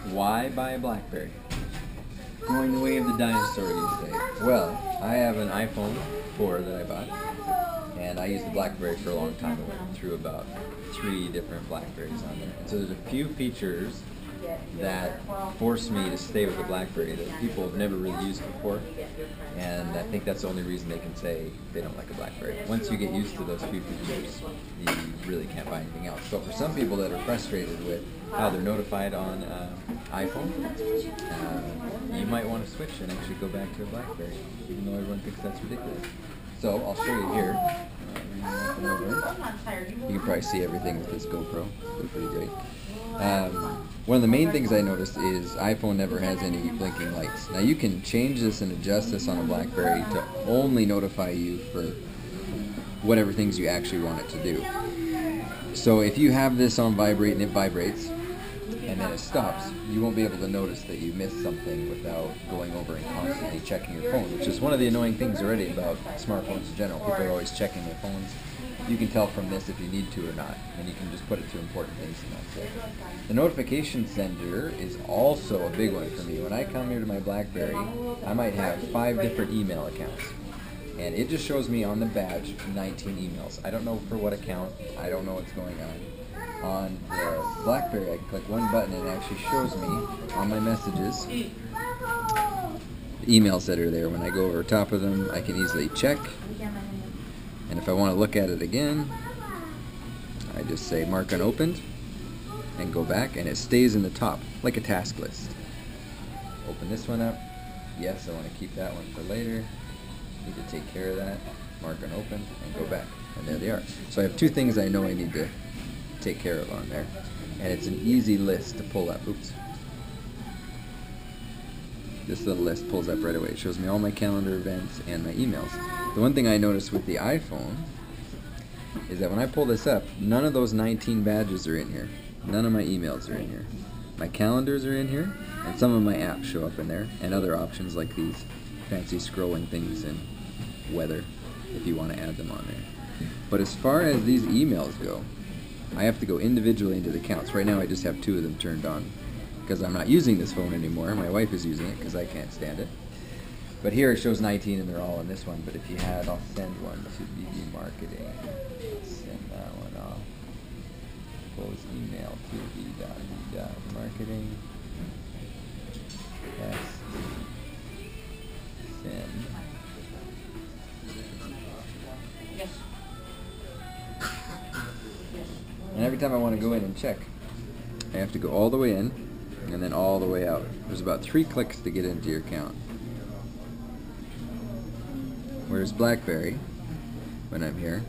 Why buy a BlackBerry? Going the way of the dinosaur, you say. Well, I have an iPhone 4 that I bought, and I used the BlackBerry for a long time. I went through about 3 different BlackBerries on there. And so there's a few features that forced me to stay with the BlackBerry that people have never really used before, and I think that's the only reason they can say they don't like a BlackBerry. Once you get used to those few features, you really can't buy anything else. But for some people that are frustrated with how they're notified on iPhone, you might want to switch and actually go back to a BlackBerry, even though everyone thinks that's ridiculous. So I'll show you here. You can probably see everything with this GoPro. It's pretty great. One of the main things I noticed is iPhone never has any blinking lights. Now you can change this and adjust this on a BlackBerry to only notify you for whatever things you actually want it to do. So if you have this on vibrate and it vibrates and then it stops, you won't be able to notice that you missed something without going over and constantly checking your phone, which is one of the annoying things already about smartphones in general. People are always checking their phones. You can tell from this if you need to or not, and you can just put it to important things and that's it. The notification sender is also a big one for me. When I come here to my BlackBerry, I might have 5 different email accounts, and it just shows me on the badge 19 emails. I don't know for what account, I don't know what's going on. On the BlackBerry, I can click one button and it actually shows me on my messages the emails that are there. When I go over top of them, I can easily check. And if I want to look at it again, I just say mark unopened and go back, and it stays in the top like a task list. Open this one up. Yes, I want to keep that one for later. Need to take care of that. Mark unopened and go back. And there they are. So I have 2 things I know I need to take care of on there. And it's an easy list to pull up. Oops. This little list pulls up right away. It shows me all my calendar events and my emails. The one thing I noticed with the iPhone is that when I pull this up, none of those 19 badges are in here. None of my emails are in here. My calendars are in here, and some of my apps show up in there, and other options like these fancy scrolling things and weather, if you want to add them on there. But as far as these emails go, I have to go individually into the accounts. Right now I just have 2 of them turned on because I'm not using this phone anymore. My wife is using it because I can't stand it. But here it shows 19 and they're all in this one. But if you had, I'll send one to BB Marketing. Send that one off. Close email to BB.marketing. Yes. Send. Yes. And every time I want to go in and check, I have to go all the way in and then all the way out. There's about 3 clicks to get into your account. Whereas BlackBerry, when I'm here,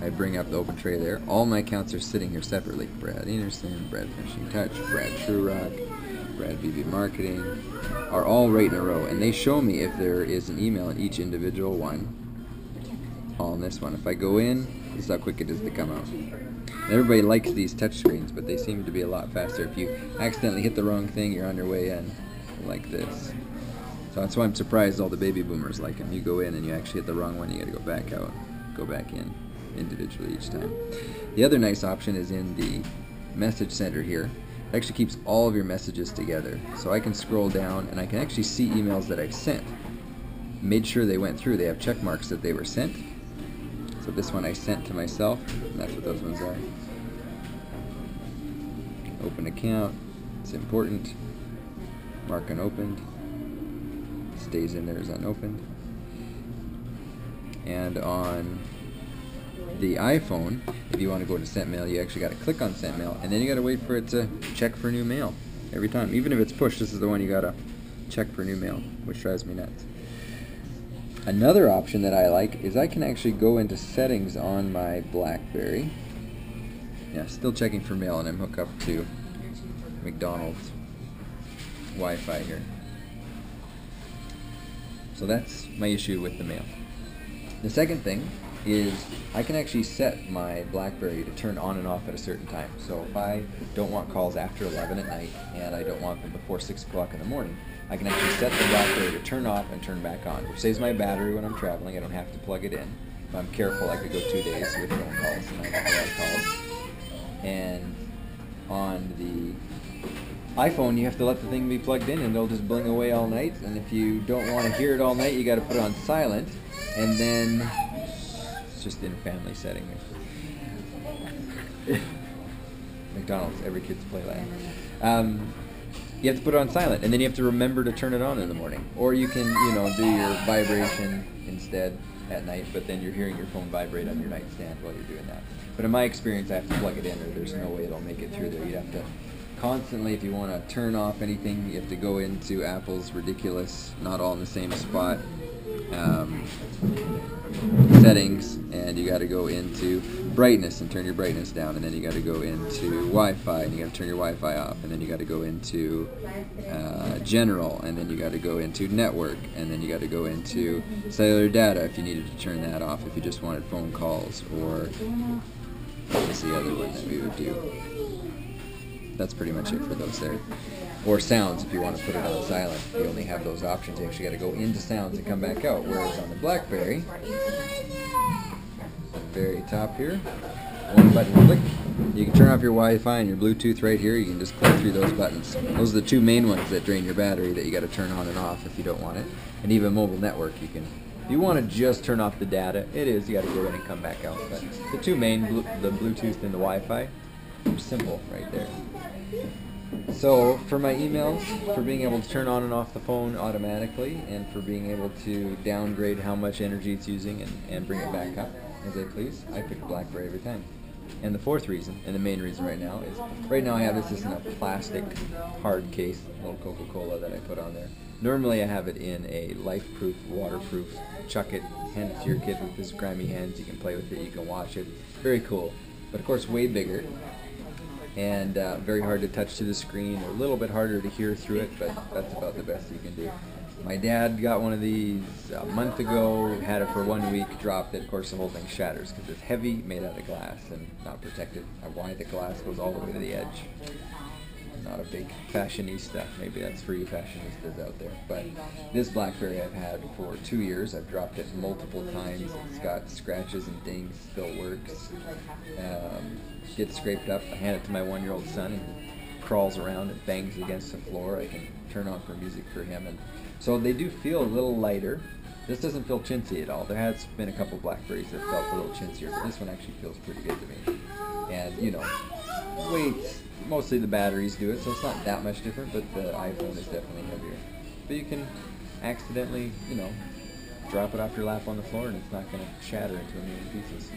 I bring up the open tray there. All my accounts are sitting here separately. Brad Anderson, Brad Finishing Touch, Brad Truerock, Brad BB Marketing, are all right in a row. And they show me if there is an email in each individual one, all in this one. If I go in, this is how quick it is to come out. And everybody likes these touch screens, but they seem to be a lot faster. If you accidentally hit the wrong thing, you're on your way in, like this. So that's why I'm surprised all the baby boomers like them. You go in and you actually hit the wrong one, you gotta go back out, go back in individually each time. The other nice option is in the message center here. It actually keeps all of your messages together. So I can scroll down and I can actually see emails that I've sent. Made sure they went through. They have check marks that they were sent. So this one I sent to myself, and that's what those ones are. Open account, it's important. Mark unopened. Stays in there as unopened. And on the iPhone, if you want to go to sent mail, you actually got to click on sent mail, and then you got to wait for it to check for new mail every time. Even if it's push, this is the one you got to check for new mail, which drives me nuts. Another option that I like is I can actually go into settings on my BlackBerry. Yeah, still checking for mail, and I'm hooked up to McDonald's Wi-Fi here. So that's my issue with the mail. The second thing is I can actually set my BlackBerry to turn on and off at a certain time. So if I don't want calls after 11 at night and I don't want them before 6 o'clock in the morning, I can actually set the BlackBerry to turn off and turn back on, which saves my battery when I'm traveling. I don't have to plug it in. If I'm careful, I could go 2 days with phone calls, and I have a lot of calls. And on the iPhone, you have to let the thing be plugged in and it'll just bling away all night. And if you don't want to hear it all night, you got to put it on silent. And then it's just in a family setting. McDonald's, every kid's playland. You have to put it on silent, and then you have to remember to turn it on in the morning. Or you can, do your vibration instead at night, but then you're hearing your phone vibrate on your nightstand while you're doing that. But in my experience, I have to plug it in, or there's no way it'll make it through there. You'd have to constantly, if you want to turn off anything, you have to go into Apple's ridiculous, not all in the same spot, settings, and you got to go into brightness and turn your brightness down, and then you got to go into Wi-Fi and you got to turn your Wi-Fi off, and then you got to go into general, and then you got to go into network, and then you got to go into cellular data if you needed to turn that off, if you just wanted phone calls, or what's the other one that we would do? That's pretty much it for those there. Or sounds, if you want to put it on silent. You only have those options. You actually got to go into sounds and come back out. Whereas on the BlackBerry, the very top here, one button click. You can turn off your Wi-Fi and your Bluetooth right here. You can just click through those buttons. Those are the two main ones that drain your battery that you got to turn on and off if you don't want it. And even mobile network, you can. If you want to just turn off the data, you got to go in and come back out. But the two main, the Bluetooth and the Wi-Fi, are simple right there. So for my emails, for being able to turn on and off the phone automatically, and for being able to downgrade how much energy it's using and bring it back up as I please, I pick BlackBerry every time. And the fourth reason, and the main reason right now, is right now I have this in a plastic hard case, little Coca-Cola that I put on there. Normally I have it in a life-proof, waterproof, chuck it, hand it to your kid with his grimy hands, you can play with it, you can watch it, very cool. But of course way bigger, and very hard to touch to the screen, a little bit harder to hear through it, but that's about the best you can do. My dad got one of these a month ago, had it for 1 week, dropped it. Of course the whole thing shatters because it's heavy, made out of glass, and not protected. Why the glass goes all the way to the edge. Not a big fashionista. Maybe that's for you fashionistas out there. But this BlackBerry I've had for 2 years. I've dropped it multiple times. It's got scratches and dings, still works. Gets scraped up. I hand it to my 1-year-old son, and he crawls around and bangs against the floor. I can turn on for music for him, and so they do feel a little lighter. This doesn't feel chintzy at all. There has been a couple BlackBerries that felt a little chintzier, but this one actually feels pretty good to me. And weight, mostly the batteries do it, so it's not that much different, but the iPhone is definitely heavier. But you can accidentally, drop it off your lap on the floor and it's not going to shatter into a million pieces.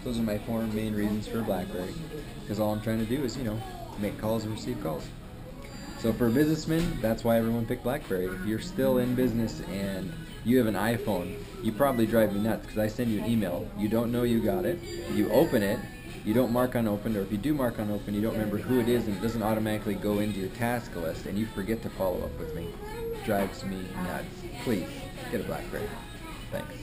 Those are my 4 main reasons for a BlackBerry, because all I'm trying to do is, make calls and receive calls. So for businessmen, that's why everyone picked BlackBerry. If you're still in business and you have an iPhone, you probably drive me nuts because I send you an email, you don't know you got it, you open it, you don't mark unopened, or if you do mark unopened, you don't remember who it is and it doesn't automatically go into your task list and you forget to follow up with me. It drives me nuts. Please, get a BlackBerry. Thanks.